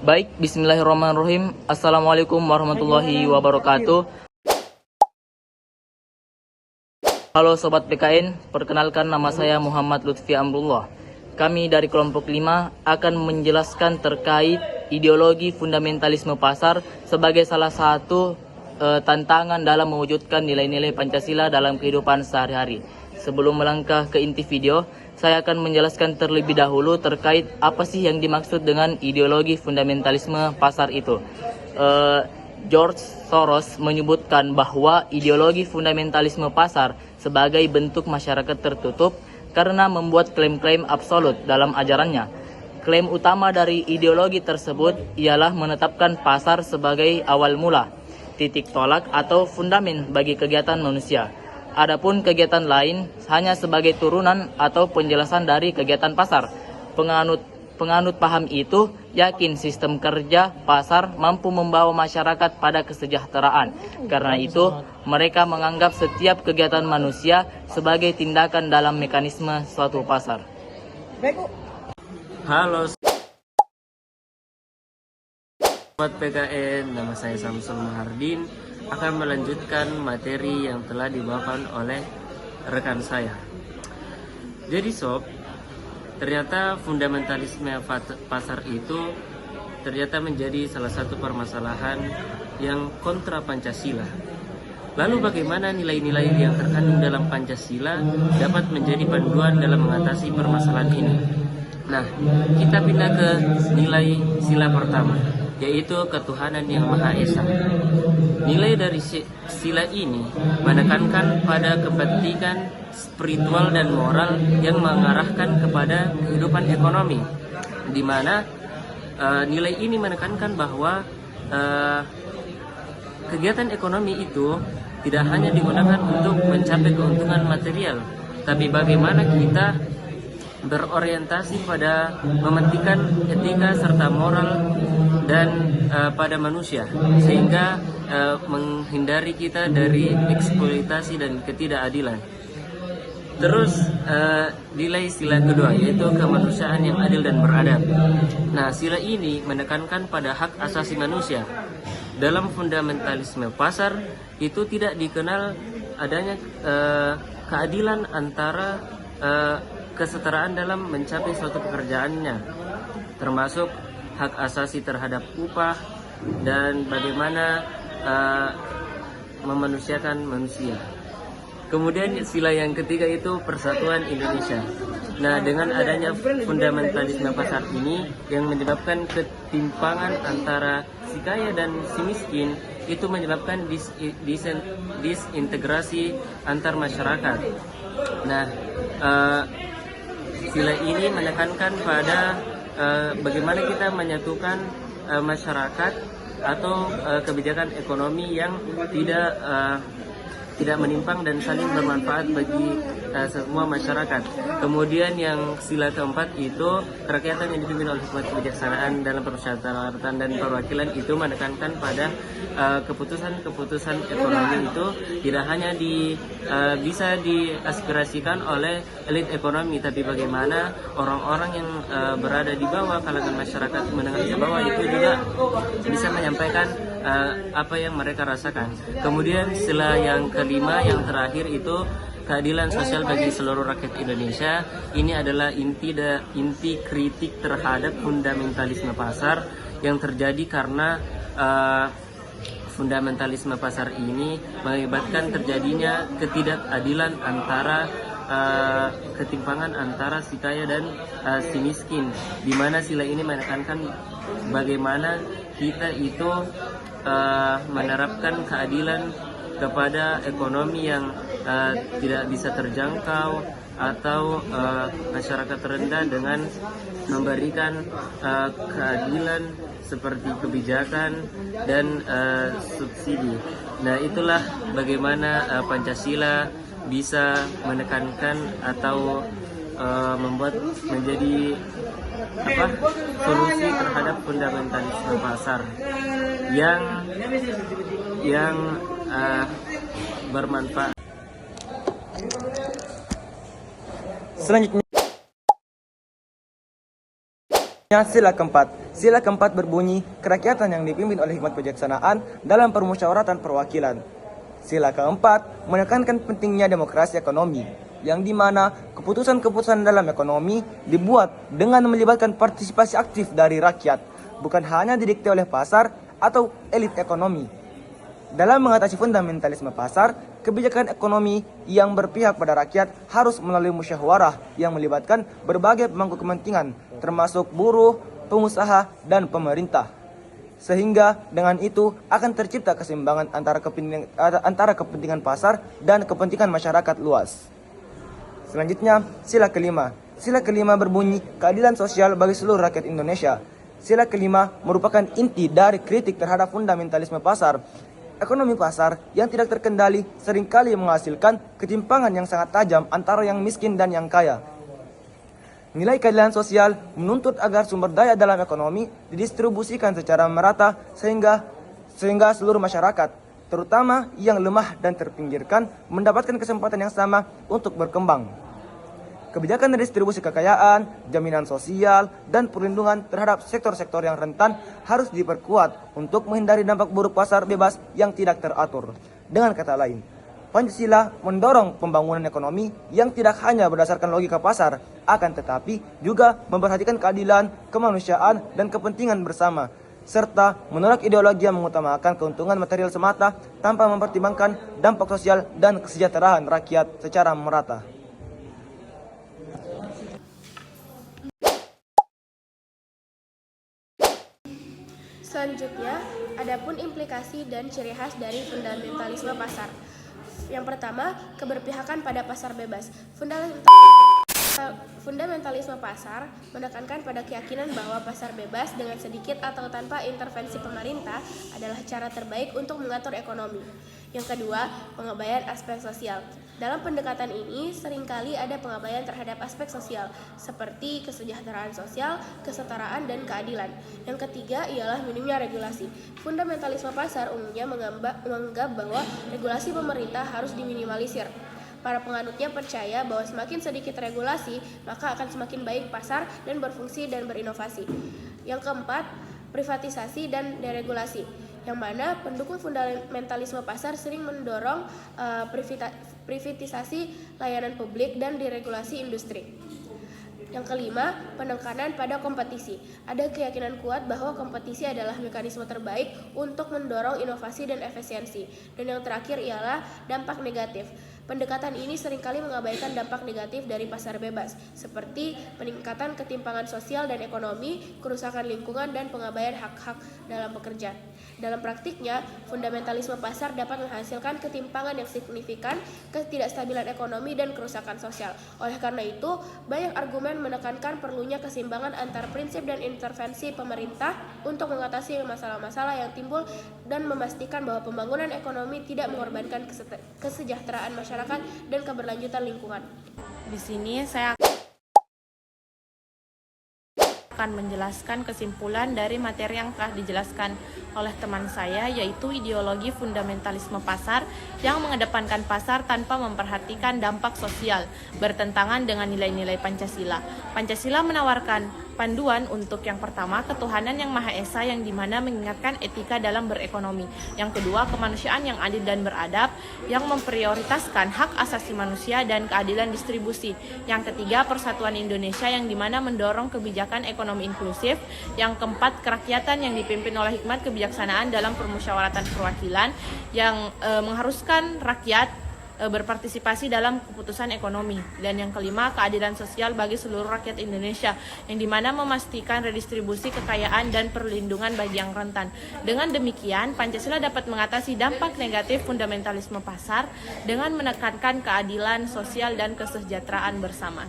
Baik, bismillahirrahmanirrahim. Assalamualaikum warahmatullahi wabarakatuh. Halo Sobat PKN, perkenalkan nama saya Muhammad Lutfi Amrullah. Kami dari kelompok 5 akan menjelaskan terkait ideologi fundamentalisme pasar sebagai salah satu tantangan dalam mewujudkan nilai-nilai Pancasila dalam kehidupan sehari-hari. Sebelum melangkah ke inti video, saya akan menjelaskan terlebih dahulu terkait apa sih yang dimaksud dengan ideologi fundamentalisme pasar itu. George Soros menyebutkan bahwa ideologi fundamentalisme pasar sebagai bentuk masyarakat tertutup karena membuat klaim-klaim absolut dalam ajarannya. Klaim utama dari ideologi tersebut ialah menetapkan pasar sebagai awal mula, titik tolak atau fundamen bagi kegiatan manusia. Adapun kegiatan lain hanya sebagai turunan atau penjelasan dari kegiatan pasar. Penganut paham itu yakin sistem kerja pasar mampu membawa masyarakat pada kesejahteraan. Karena itu, mereka menganggap setiap kegiatan manusia sebagai tindakan dalam mekanisme suatu pasar. Halo Sobat PKN, nama saya Samsul Mahardin akan melanjutkan materi yang telah dibawakan oleh rekan saya. Jadi sob, ternyata fundamentalisme pasar itu ternyata menjadi salah satu permasalahan yang kontra Pancasila. Lalu bagaimana nilai-nilai yang terkandung dalam Pancasila dapat menjadi panduan dalam mengatasi permasalahan ini? Nah, kita pindah ke nilai sila pertama, yaitu ketuhanan yang Maha Esa. Nilai dari sila ini menekankan pada kepentingan spiritual dan moral yang mengarahkan kepada kehidupan ekonomi, di mana nilai ini menekankan bahwa kegiatan ekonomi itu tidak hanya digunakan untuk mencapai keuntungan material, tapi bagaimana kita berorientasi pada mementingkan etika serta moral dan pada manusia, sehingga menghindari kita dari eksploitasi dan ketidakadilan. Terus nilai sila kedua, yaitu kemanusiaan yang adil dan beradab. Nah, sila ini menekankan pada hak asasi manusia. Dalam fundamentalisme pasar itu tidak dikenal adanya keadilan antara kesetaraan dalam mencapai suatu pekerjaannya, termasuk hak asasi terhadap upah dan bagaimana memanusiakan manusia. Kemudian sila yang ketiga itu persatuan Indonesia. Nah, dengan adanya fundamentalisme pasar ini yang menyebabkan ketimpangan antara si kaya dan si miskin, itu menyebabkan disintegrasi antar masyarakat. Nah, sila ini menekankan pada bagaimana kita menyatukan masyarakat atau kebijakan ekonomi yang tidak menyimpang dan saling bermanfaat bagi semua masyarakat. Kemudian yang sila keempat itu kerakyatan yang dipimpin oleh hikmat kebijaksanaan dalam permusyawaratan dan perwakilan, itu menekankan pada keputusan-keputusan ekonomi itu tidak hanya bisa diaspirasikan oleh elit ekonomi, tapi bagaimana orang-orang yang berada di bawah, kalangan masyarakat menengah ke bawah itu juga bisa menyampaikan apa yang mereka rasakan. Kemudian sila yang kelima, yang terakhir itu keadilan sosial bagi seluruh rakyat Indonesia. Ini adalah inti kritik terhadap fundamentalisme pasar yang terjadi karena fundamentalisme pasar ini mengakibatkan terjadinya ketidakadilan antara ketimpangan antara si kaya dan si miskin, di mana sila ini menekankan bagaimana kita itu menerapkan keadilan kepada ekonomi yang tidak bisa terjangkau atau masyarakat rendah dengan memberikan keadilan seperti kebijakan dan subsidi. Nah, itulah bagaimana Pancasila bisa menekankan atau membuat menjadi solusi terhadap fundamentalisme pasar yang bermanfaat. Selanjutnya, Sila keempat. Sila keempat berbunyi, kerakyatan yang dipimpin oleh hikmat kebijaksanaan dalam permusyawaratan perwakilan. Sila keempat menekankan pentingnya demokrasi ekonomi, yang dimana keputusan-keputusan dalam ekonomi dibuat dengan melibatkan partisipasi aktif dari rakyat, bukan hanya didikte oleh pasar atau elit ekonomi. Dalam mengatasi fundamentalisme pasar, kebijakan ekonomi yang berpihak pada rakyat harus melalui musyawarah yang melibatkan berbagai pemangku kepentingan, termasuk buruh, pengusaha, dan pemerintah. Sehingga dengan itu akan tercipta keseimbangan antara kepentingan pasar dan kepentingan masyarakat luas. Selanjutnya, sila kelima. Sila kelima berbunyi keadilan sosial bagi seluruh rakyat Indonesia. Sila kelima merupakan inti dari kritik terhadap fundamentalisme pasar. Ekonomi pasar yang tidak terkendali seringkali menghasilkan ketimpangan yang sangat tajam antara yang miskin dan yang kaya. Nilai keadilan sosial menuntut agar sumber daya dalam ekonomi didistribusikan secara merata sehingga seluruh masyarakat, terutama yang lemah dan terpinggirkan, mendapatkan kesempatan yang sama untuk berkembang. Kebijakan redistribusi kekayaan, jaminan sosial, dan perlindungan terhadap sektor-sektor yang rentan harus diperkuat untuk menghindari dampak buruk pasar bebas yang tidak teratur. Dengan kata lain, Pancasila mendorong pembangunan ekonomi yang tidak hanya berdasarkan logika pasar, akan tetapi juga memperhatikan keadilan, kemanusiaan, dan kepentingan bersama, serta menolak ideologi yang mengutamakan keuntungan material semata tanpa mempertimbangkan dampak sosial dan kesejahteraan rakyat secara merata. Selanjutnya, adapun implikasi dan ciri khas dari fundamentalisme pasar. Yang pertama, keberpihakan pada pasar bebas. Fundamentalisme pasar menekankan pada keyakinan bahwa pasar bebas dengan sedikit atau tanpa intervensi pemerintah adalah cara terbaik untuk mengatur ekonomi. Yang kedua, pengabaian aspek sosial. Dalam pendekatan ini, seringkali ada pengabaian terhadap aspek sosial, seperti kesejahteraan sosial, kesetaraan, dan keadilan. Yang ketiga ialah minimnya regulasi. Fundamentalisme pasar umumnya menganggap bahwa regulasi pemerintah harus diminimalisir. Para penganutnya percaya bahwa semakin sedikit regulasi, maka akan semakin baik pasar dan berfungsi dan berinovasi. Yang keempat, privatisasi dan deregulasi, yang mana pendukung fundamentalisme pasar sering mendorong privatisasi layanan publik dan deregulasi industri. Yang kelima, penekanan pada kompetisi. Ada keyakinan kuat bahwa kompetisi adalah mekanisme terbaik untuk mendorong inovasi dan efisiensi. Dan yang terakhir ialah dampak negatif. Pendekatan ini seringkali mengabaikan dampak negatif dari pasar bebas, seperti peningkatan ketimpangan sosial dan ekonomi, kerusakan lingkungan, dan pengabaian hak-hak dalam pekerja. Dalam praktiknya, fundamentalisme pasar dapat menghasilkan ketimpangan yang signifikan, ketidakstabilan ekonomi, dan kerusakan sosial. Oleh karena itu, banyak argumen menekankan perlunya keseimbangan antar prinsip dan intervensi pemerintah untuk mengatasi masalah-masalah yang timbul dan memastikan bahwa pembangunan ekonomi tidak mengorbankan kesejahteraan masyarakat dan keberlanjutan lingkungan. Di sini saya akan menjelaskan kesimpulan dari materi yang telah dijelaskan oleh teman saya, yaitu ideologi fundamentalisme pasar yang mengedepankan pasar tanpa memperhatikan dampak sosial, bertentangan dengan nilai-nilai Pancasila. Pancasila menawarkan panduan untuk yang pertama, ketuhanan yang Maha Esa yang dimana mengingatkan etika dalam berekonomi. Yang kedua, kemanusiaan yang adil dan beradab yang memprioritaskan hak asasi manusia dan keadilan distribusi. Yang ketiga, persatuan Indonesia yang dimana mendorong kebijakan ekonomi inklusif. Yang keempat, kerakyatan yang dipimpin oleh hikmat kebijaksanaan dalam permusyawaratan perwakilan yang mengharuskan rakyat berpartisipasi dalam keputusan ekonomi. Dan yang kelima, keadilan sosial bagi seluruh rakyat Indonesia yang dimana memastikan redistribusi kekayaan dan perlindungan bagi yang rentan. Dengan demikian, Pancasila dapat mengatasi dampak negatif fundamentalisme pasar dengan menekankan keadilan sosial dan kesejahteraan bersama.